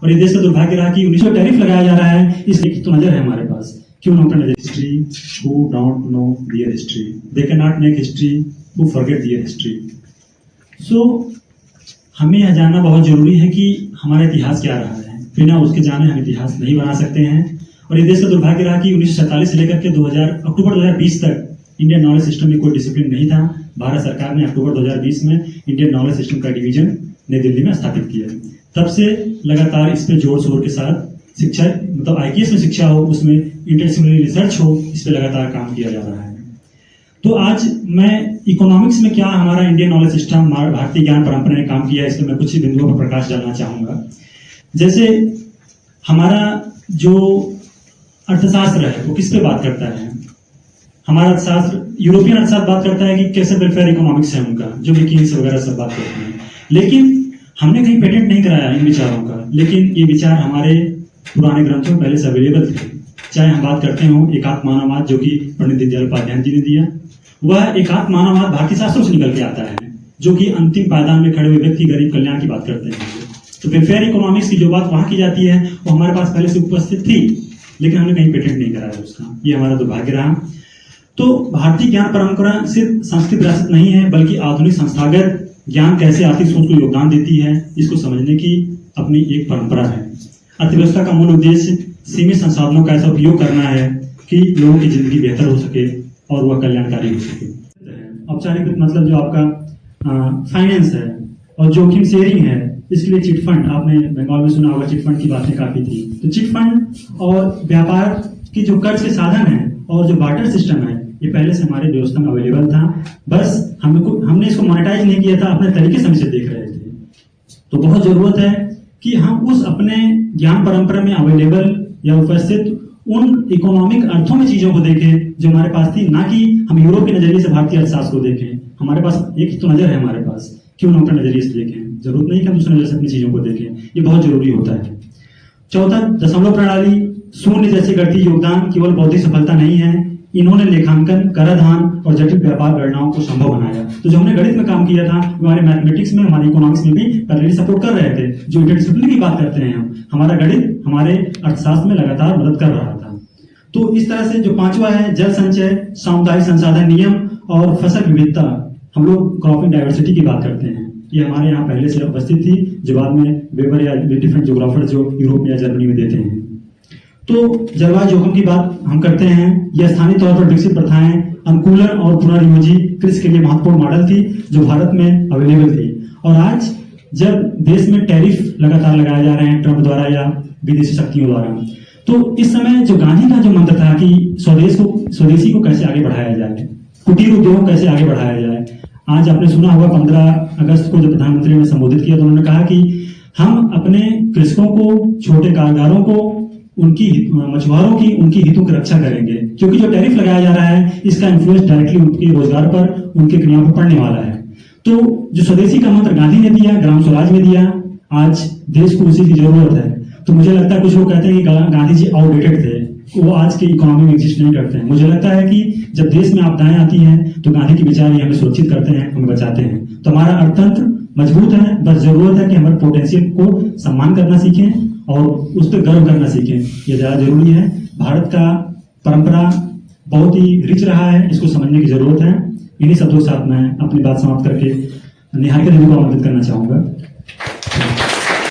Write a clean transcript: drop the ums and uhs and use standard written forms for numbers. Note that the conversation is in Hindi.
और ये देश का दुर्भाग्य रहा कि 1900 टैरिफ लगाया जा रहा है, इसलिए तो नजर है हमारे पास। क्यों नोट नजर? History who don't know their history, they can not make history who forget their history. So हमें यह जानना बहुत जरूरी है कि हमारा इतिहास क्या रहा है। बिना उसके जाने हम इतिहास नहीं बना सकते हैं। और ये देश का दुर्भाग्य रहा कि 1947 से लेकर के अक्टूबर 2020 तक इंडियन नॉलेज सिस्टम में कोई डिसिप्लिन नहीं था। भारत सरकार ने अक्टूबर 2020 में इंडियन नॉलेज सिस्टम का डिवीजन नई दिल्ली में स्थापित किया। तब से लगातार इस पे जोर शोर के साथ शिक्षा, मतलब आईपीएस में शिक्षा हो, उसमें इंटरडिसिप्लिनरी रिसर्च हो, इस पे लगातार काम किया जा रहा है। तो आज मैं इकोनॉमिक्स में क्या हमारा इंडियन नॉलेज सिस्टम, भारतीय ज्ञान परंपरा ने काम किया है, इस पर मैं कुछ ही बिंदुओं पर प्रकाश डालना चाहूंगा। जैसे हमारा जो अर्थशास्त्र है वो किस पे बात करता है? हमारा अर्थशास्त्र यूरोपियन अर्थशास्त्र बात करता है कि कैसे वेलफेयर इकोनॉमिक्स है उनका, जो विकीन्स वगैरह सब बात करते हैं। लेकिन हमने कहीं पेटेंट नहीं कराया इन विचारों का, लेकिन ये विचार हमारे पुराने ग्रंथों में पहले से अवेलेबल थे। चाहे हम बात करते हो एकात्म मानववाद, जो कि पंडित दीनदयाल उपाध्याय जी ने दिया, वह एकात्म मानववाद भारतीय शास्त्रों से निकल के आता है, जो कि अंतिम पायदान में खड़े हुए व्यक्ति गरीब कल्याण की बात करते हैं। तो वेलफेयर इकोनॉमिक्स की जो बात वहां की जाती है वो हमारे पास पहले से उपस्थित थी, लेकिन हमने कहीं पेटेंट नहीं कराया उसका। ये हमारा दुर्भाग्य रहा। तो भारतीय ज्ञान परंपरा सिर्फ संस्कृत विरासत नहीं है, बल्कि आधुनिक संस्थागत ज्ञान कैसे आर्थिक सोच को योगदान देती है, इसको समझने की अपनी एक परंपरा है। अर्थव्यवस्था का मूल उद्देश्य सीमित संसाधनों का ऐसा उपयोग करना है कि लोगों की जिंदगी बेहतर हो सके और वह कल्याणकारी हो सके। औपचारिक मतलब जो आपका फाइनेंस है और जोखिम शेयरिंग है, इसके लिए चिट फंड, आपने बंगाल में सुना होगा, चिट फंड की बातें काफी थी। तो चिट फंड और व्यापार की जो कर्ज के साधन है और जो बार्टर सिस्टम है, ये पहले से हमारे व्यवस्था में अवेलेबल था, बस हमने इसको मोनेटाइज नहीं किया था, अपने तरीके से हम इसे देख रहे थे। तो बहुत जरूरत है कि हम उस अपने ज्ञान परंपरा में अवेलेबल या उपस्थित उन इकोनॉमिक अर्थों में चीजों को देखें जो हमारे पास थी, ना कि हम यूरोप के नजरिए से भारतीय अर्थशास्त्र को देखें। हमारे पास एक ही तो नजर है हमारे पास, क्यों नोट नजरिए से देखें? जरूरत नहीं कि हम दूसरे नजर से अपनी चीजों को देखें, ये बहुत जरूरी होता है। चौथा, दशमलव प्रणाली, शून्य जैसे गणितीय योगदान केवल बौद्धिक सफलता नहीं है, इन्होंने लेखांकन, कराधान और जटिल व्यापार गणनाओं को संभव बनाया। तो जो हमने गणित में काम किया था, हमारे मैथमेटिक्स में, हमारे इकोनॉमिक्स में भी पहले सपोर्ट कर रहे थे। जो इंटरडिसिप्लिनरी की बात करते हैं हम, हमारा गणित हमारे अर्थशास्त्र में लगातार मदद कर रहा था। तो इस तरह से जो पांचवा है, जल संचय, सामुदायिक संसाधन नियम और फसल विविधता, हम लोग क्रॉपिंग डाइवर्सिटी की बात करते हैं, ये हमारे यहाँ पहले से उपस्थित थी, जो बाद में वेबर या डिफरेंट ज्योग्राफर जो यूरोप या जर्मनी में देते हैं। तो जलवायु जोखिम की बात हम करते हैं, यह स्थानीय तौर पर विकसित प्रथाएं, अनुकूलन और पुनर्योजी कृषि के लिए महत्वपूर्ण मॉडल थी, जो भारत में अवेलेबल थी। और आज जब देश में टैरिफ लगातार लगाए जा रहे हैं ट्रंप द्वारा या विदेशी शक्तियों द्वारा, तो इस समय जो गांधी का जो मंत्र था कि स्वदेशी को कैसे आगे बढ़ाया जाए, कुटीर उद्योग कैसे आगे बढ़ाया जाए। आज आपने सुना होगा 15 अगस्त को जब प्रधानमंत्री ने संबोधित किया तो उन्होंने कहा कि हम अपने कृषकों को, छोटे कारोबारों को, उनकी मछुआरों की, उनकी हितों की रक्षा करेंगे, क्योंकि जो टैरिफ लगाया जा रहा है इसका इन्फ्लुएंस डायरेक्टली उनके रोजगार पर, उनके क्रियाओं पर पड़ने वाला है। तो जो स्वदेशी का मंत्र गांधी ने दिया, ग्राम स्वराज में दिया, आज देश को उसी की जरूरत है। तो मुझे लगता है, कुछ लोग कहते हैं कि गांधी जी आउटडेटेड थे, वो आज की इकोनॉमी में एग्जिस्ट नहीं करते हैं। मुझे लगता है कि जब देश में आपदाएं आती हैं तो गांधी के विचार ही हमें सुरक्षित करते हैं, हमें बचाते हैं। तो हमारा अर्थतंत्र मजबूत है, बस जरूरत है कि हमारे पोटेंशियल को सम्मान करना सीखें और उस पर गर्व करना सीखें, ये ज्यादा जरूरी है। भारत का परंपरा बहुत ही रिच रहा है, इसको समझने की जरूरत है। इन्हीं शब्दों के साथ मैं अपनी बात समाप्त करके निहारिका देवी को आमंत्रित करना चाहूंगा।